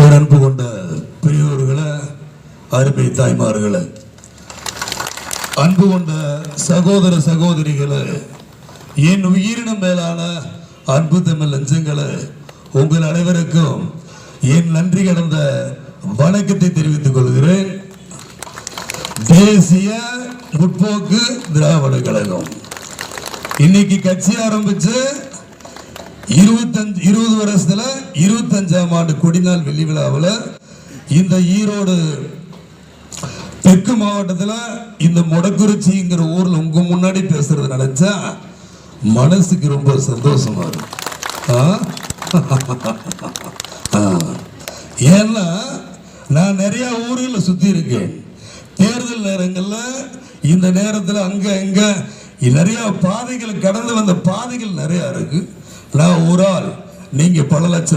அன்பு கொண்ட பெரியோர்களே, அருமை தாய்மார்களே, அன்பு கொண்ட சகோதர சகோதரிகளே, என் உயிரினம் மேலான அன்பு தமிழ் லஞ்சங்களே, உங்கள் அனைவருக்கும் என் நன்றி கடந்த வணக்கத்தை தெரிவித்துக் கொள்கிறேன். தேசிய முற்போக்கு திராவிட கழகம் இன்னைக்கு கட்சி ஆரம்பிச்சு 20 வருஷத்துல 25ஆம் ஆண்டு கொடிநாள் வெள்ளி விழாவில் இந்த ஈரோடு தெற்கு மாவட்டத்தில் இந்த மொடக்குறிச்சிங்கிற ஊர்ல உங்க முன்னாடி பேசுறது நினைச்சா மனசுக்கு ரொம்ப சந்தோஷமா இருக்கும். ஏன்னா நான் நிறைய ஊர்ல சுத்தி இருக்கேன். தேர்தல் நேரங்கள்ல இந்த நேரத்தில் அங்க இங்க நிறைய பாதைகள் கடந்து வந்த பாதைகள் நிறைய இருக்கு. நான் ஒரு ஆள், நீங்க பல லட்சம்